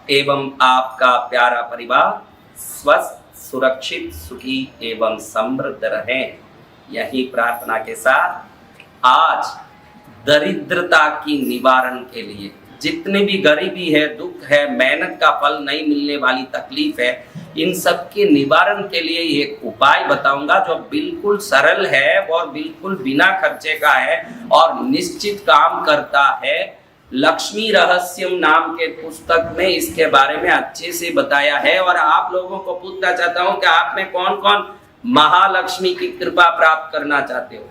एवं आपका प्यारा परिवार स्वस्थ, सुरक्षित, सुखी एवं समृद्ध रहे। यही प्रार्थना के साथ आज दरिद्रता की निवारण के लिए, जितनी भी गरीबी है, दुख है, मेहनत का फल नहीं मिलने वाली तकलीफ है, इन सब के निवारण के लिए एक उपाय बताऊंगा जो बिल्कुल सरल है और बिल्कुल बिना खर्चे का है और निश्चित काम करता है। लक्ष्मी रहस्यम नाम के पुस्तक में इसके बारे में अच्छे से बताया है। और आप लोगों को पूछना चाहता हूं कि आप में कौन कौन महालक्ष्मी की कृपा प्राप्त करना चाहते हो?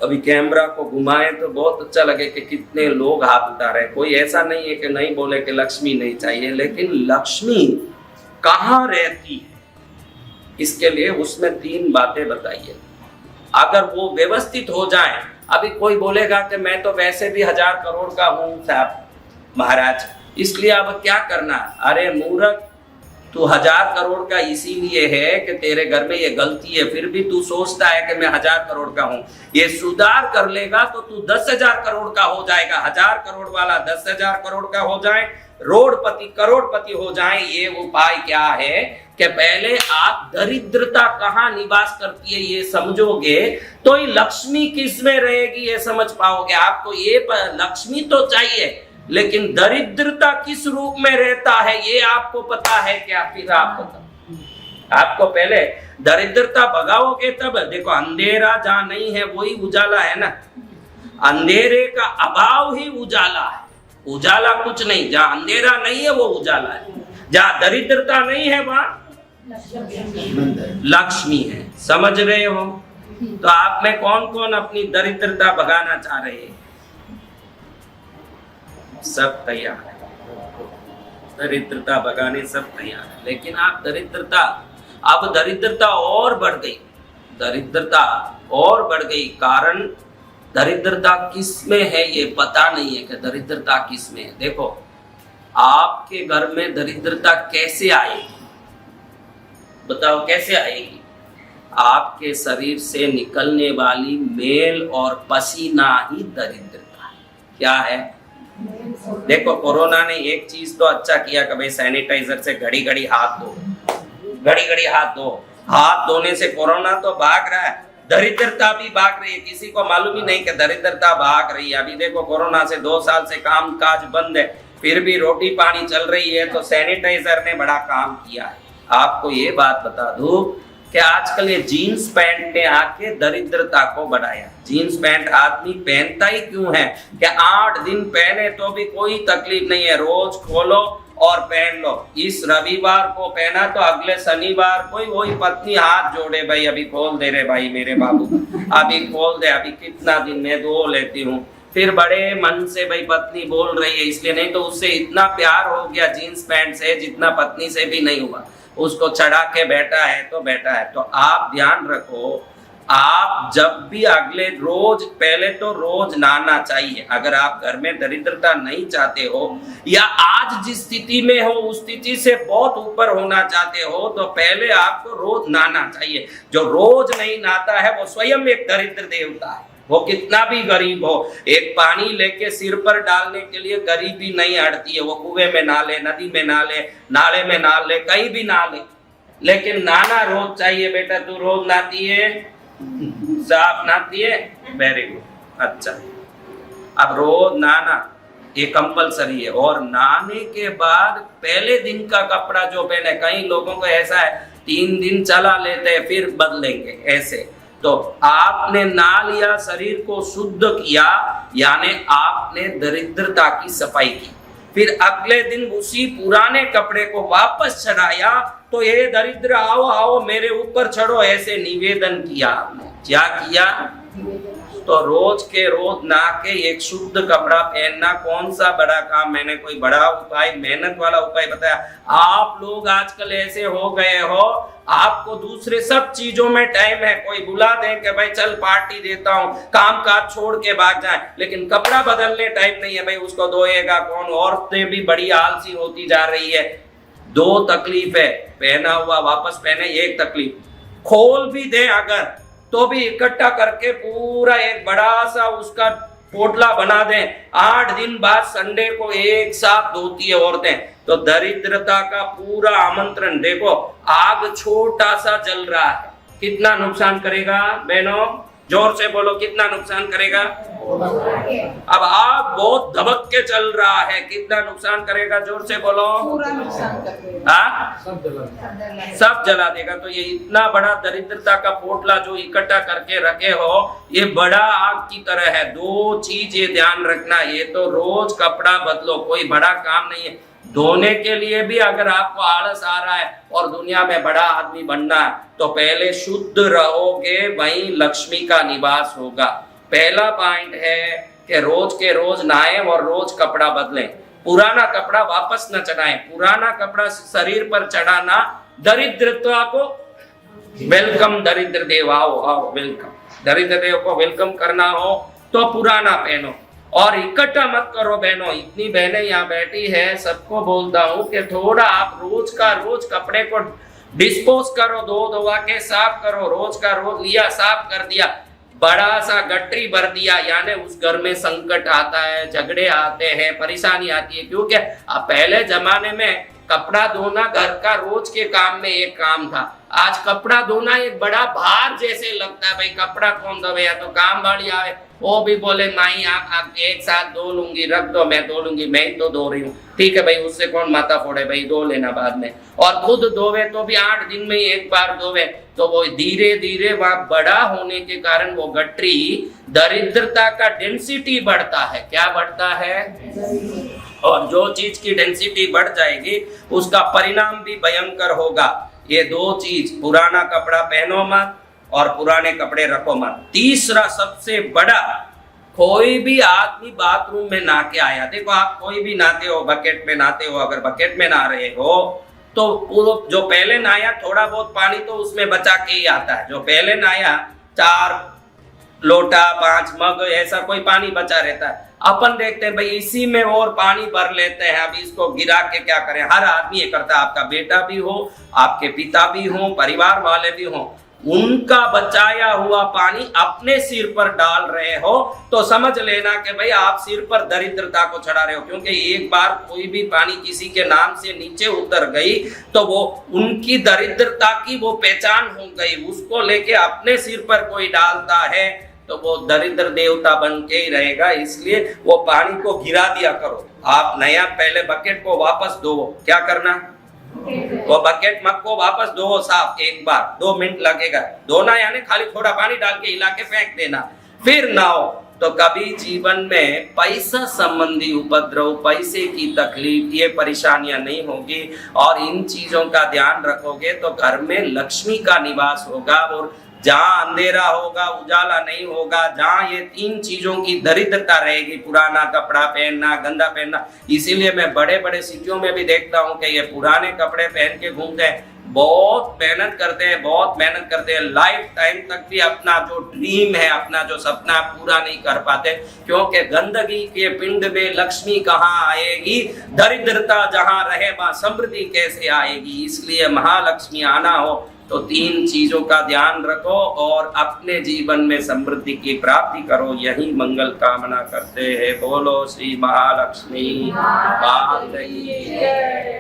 अभी कैमरा को घुमाए तो बहुत अच्छा लगे कि कितने लोग हाथ उठा रहे हैं। कोई ऐसा नहीं है कि नहीं बोले कि लक्ष्मी नहीं चाहिए, लेकिन लक्ष्मी कहाँ रहती है इसके लिए उसमें 3 बातें बताइए। अगर वो व्यवस्थित हो जाए, अभी कोई बोलेगा कि मैं तो वैसे भी 1000 करोड़ का हूं साहब महाराज, इसलिए अब क्या करना? अरे मूर्ख, तू 1000 करोड़ का इसीलिए है कि तेरे घर में ये गलती है, फिर भी तू सोचता है कि मैं 1000 करोड़ का हूं। ये सुधार कर लेगा तो तू 10,000 करोड़ का हो जाएगा। 1000 करोड़ वाला 10,000 करोड़ का हो जाए, रोडपति करोड़पति हो जाए। ये उपाय क्या है कि पहले आप दरिद्रता कहाँ निवास करती है ये समझोगे तो ही लक्ष्मी किस में रहेगी ये समझ पाओगे। आपको ये लक्ष्मी तो चाहिए, लेकिन दरिद्रता किस रूप में रहता है ये आपको पता है क्या? फिर आपको पहले दरिद्रता भगाओगे तब। देखो, अंधेरा जहां नहीं है वही उजाला है ना। अंधेरे का अभाव ही उजाला है। उजाला कुछ नहीं, जहां अंधेरा नहीं है वो उजाला है। जहां दरिद्रता नहीं है वहां लक्ष्मी है। समझ रहे हो? तो आप में कौन कौन अपनी दरिद्रता भगाना चाह रहे हैं? सब तैयार है, दरिद्रता भगाने सब तैयार है। लेकिन आप दरिद्रता और बढ़ गई, दरिद्रता और बढ़ गई। कारण दरिद्रता किस में है ये पता नहीं है कि दरिद्रता किस में है। देखो, आपके घर में दरिद्रता कैसे आएगी? बताओ कैसे आएगी? आपके शरीर से निकलने वाली मेल और पसीना ही दरिद्रता है। क्या है? देखो, कोरोना ने एक चीज तो अच्छा किया कि भाई सैनिटाइजर से घड़ी घड़ी हाथ धो, घड़ी घड़ी हाथ धो। हाथ धोने से कोरोना तो भाग रहा है, दरिद्रता भी भाग रही है। किसी को मालूम ही नहीं कि दरिद्रता भाग रही है। अभी देखो, कोरोना से 2 साल से काम काज बंद है, फिर भी रोटी पानी चल रही है, तो सैनिटाइजर ने बड़ा काम किया है। आपको ये बात बता दूं कि आजकल ये जीन्स पैंट ने आके दरिद्रता को बढ़ाया। जीन्स पैंट आदमी पहनता ही क्यों है कि 8 दिन पहने तो भी कोई तकलीफ नहीं है, रोज खोलो और पहन लो। इस रविवार को पहना तो अगले शनिवार को वही पत्नी हाथ जोड़े, भाई अभी खोल दे रे भाई मेरे बाबू, अभी खोल दे, अभी कितना दिन में धो लेती हूँ। फिर बड़े मन से भाई पत्नी बोल रही है इसलिए, नहीं तो उससे इतना प्यार हो गया जीन्स पैंट से जितना पत्नी से भी नहीं हुआ। उसको चढ़ा के बैठा है तो बैठा है। तो आप ध्यान रखो, आप जब भी अगले रोज, पहले तो रोज नहाना चाहिए। अगर आप घर में दरिद्रता नहीं चाहते हो या आज जिस स्थिति में हो उस स्थिति से बहुत ऊपर होना चाहते हो तो पहले आपको रोज नहाना चाहिए। जो रोज नहीं नहाता है वो स्वयं एक दरिद्र देवता है। वो कितना भी गरीब हो, एक पानी लेके सिर पर डालने के लिए गरीबी नहीं हटती है। वो कुएं में ना ले, नदी में ना ले, नाले में ना ले, कहीं भी ना ले, लेकिन नहाना रोज चाहिए। बेटा तू रोज नहाती है? साफ नहाती है? वेरी गुड, अच्छा। अब रोज नहाना ये कंपलसरी है। और नहाने के बाद पहले दिन का कपड़ा जो पहने, कई लोगों को ऐसा है 3 दिन चला लेते हैं फिर बदलेंगे ऐसे। तो आपने नहा लिया, शरीर को शुद्ध किया, यानी आपने दरिद्रता की सफाई की। फिर अगले दिन उसी पुराने कपड़े को वापस चढ़ाया तो ये दरिद्र आओ आओ मेरे ऊपर चढ़ो, ऐसे निवेदन किया आपने। क्या किया? तो रोज के रोज नहा के एक शुद्ध कपड़ा पहनना कौन सा बड़ा काम? मैंने कोई बड़ा उपाय, मेहनत वाला उपाय बताया। आप लोग आजकल ऐसे हो गए हो, आपको दूसरे सब चीजों में टाइम है। कोई बुला दे कि भाई चल पार्टी देता हूँ, काम काज छोड़ के भाग जाए, लेकिन कपड़ा बदलने टाइम नहीं है। भाई उसको धोएगा कौन? औरतें भी बड़ी आलसी होती जा रही है। 2 तकलीफ है, पहना हुआ वापस पहने, एक तकलीफ खोल भी दे अगर तो भी इकट्ठा करके पूरा एक बड़ा सा उसका पोटला बना दें, 8 दिन बाद संडे को एक साथ धोती है औरतें, तो दरिद्रता का पूरा आमंत्रण। देखो आग छोटा सा जल रहा है, कितना नुकसान करेगा बहनों, जोर से बोलो, कितना नुकसान करेगा। अब आग बहुत धबक के चल रहा है, कितना नुकसान करेगा, जोर से बोलो। पूरा नुकसान कर देगा, सब जला देगा। तो ये इतना बड़ा दरिद्रता का पोटला जो इकट्ठा करके रखे हो, ये बड़ा आग की तरह है। 2 चीज ये ध्यान रखना, ये तो रोज कपड़ा बदलो, कोई बड़ा काम नहीं है। धोने के लिए भी अगर आपको आलस आ रहा है और दुनिया में बड़ा आदमी बनना है, तो पहले शुद्ध रहोगे, वहीं लक्ष्मी का निवास होगा। पहला पॉइंट है कि रोज के रोज नहाएं और रोज कपड़ा बदलें। पुराना कपड़ा वापस न चढ़ाएं। पुराना कपड़ा शरीर पर चढ़ाना दरिद्रता को वेलकम, दरिद्र देव आओ आओ वेलकम, दरिद्र देव को वेलकम करना हो तो पुराना पहनो और इकट्ठा मत करो। बहनों, इतनी बहनें यहाँ बैठी है, सबको बोलता हूँ कि थोड़ा आप रोज का रोज कपड़े को डिस्पोज करो, धोवा के साफ करो। रोज का रोज लिया, साफ कर दिया, बड़ा सा गटरी भर दिया, यानी उस घर में संकट आता है, झगड़े आते हैं, परेशानी आती है। क्योंकि पहले जमाने में कपड़ा धोना घर का रोज के काम में एक काम था। आज कपड़ा धोना एक बड़ा भार जैसे लगता है। भाई कपड़ा कौन धोवे, या तो काम वाली आए, वो भी बोले माई आप एक साथ धो लूंगी, रख दो मैं धो लूंगी, मैं ही तो धो रही हूँ। ठीक है भाई, उससे कौन माथा फोड़े, भाई धो लेना बाद में। और खुद धोवे तो भी 8 दिन में एक बार धोवे, तो वो धीरे धीरे वहां बड़ा होने के कारण वो गटरी, दरिद्रता का डेंसिटी बढ़ता है। क्या बढ़ता है? और जो चीज की डेंसिटी बढ़ जाएगी उसका परिणाम भी भयंकर होगा। ये 2 चीज, पुराना कपड़ा पहनो मत और पुराने कपड़े रखो मत। तीसरा सबसे बड़ा, कोई भी आदमी बाथरूम में नहा के आया, देखो आप कोई भी नहाते हो, बकेट में नहाते हो, अगर बकेट में नहा रहे हो तो पूरा जो पहले नहाया थोड़ा बहुत पानी तो उसमें बचा के ही आता है। जो पहले नहाया 4 लोटा 5 मग ऐसा कोई पानी बचा रहता है। अपन देखते हैं भाई इसी में और पानी भर लेते हैं, अब इसको गिरा के क्या करें। हर आदमी ये करता है, आपका बेटा भी हो, आपके पिता भी हो, परिवार वाले भी हो, उनका बचाया हुआ पानी अपने सिर पर डाल रहे हो तो समझ लेना कि भाई आप सिर पर दरिद्रता को चढ़ा रहे हो। क्योंकि एक बार कोई भी पानी किसी के नाम से नीचे उतर गई तो वो उनकी दरिद्रता की वो पहचान हो गई। उसको लेके अपने सिर पर कोई डालता है तो वो दरिद्र देवता बन के ही रहेगा। इसलिए वो पानी को गिरा दिया करो। आप नया पहले बकेट को वापस दो, क्या करना, वो बकेट मग को वापस दो साफ, एक बार 2 मिनट लगेगा धोना, यानी खाली थोड़ा पानी डाल के हिला के फेंक देना, फिर नहाओ। तो कभी जीवन में पैसा संबंधी उपद्रव, पैसे की तकलीफ, ये परेशानियां नहीं होगी। और इन चीजों का ध्यान रखोगे तो घर में लक्ष्मी का निवास होगा। और जहां अंधेरा होगा, उजाला नहीं होगा, जहां ये 3 चीजों की दरिद्रता रहेगी, पुराना कपड़ा पहनना, गंदा पहनना। इसीलिए मैं बड़े बड़े सिटियों में भी देखता हूँ कि ये पुराने कपड़े पहन के घूमते हैं, बहुत मेहनत करते हैं, बहुत मेहनत करते हैं, लाइफ टाइम तक भी अपना जो ड्रीम है, अपना जो सपना पूरा नहीं कर पाते। क्योंकि गंदगी के पिंड में लक्ष्मी कहाँ आएगी, दरिद्रता जहाँ रहे वहां समृद्धि कैसे आएगी। इसलिए महालक्ष्मी आना हो तो 3 चीजों का ध्यान रखो और अपने जीवन में समृद्धि की प्राप्ति करो। यही मंगल कामना करते हैं। बोलो श्री महालक्ष्मी माता की जय।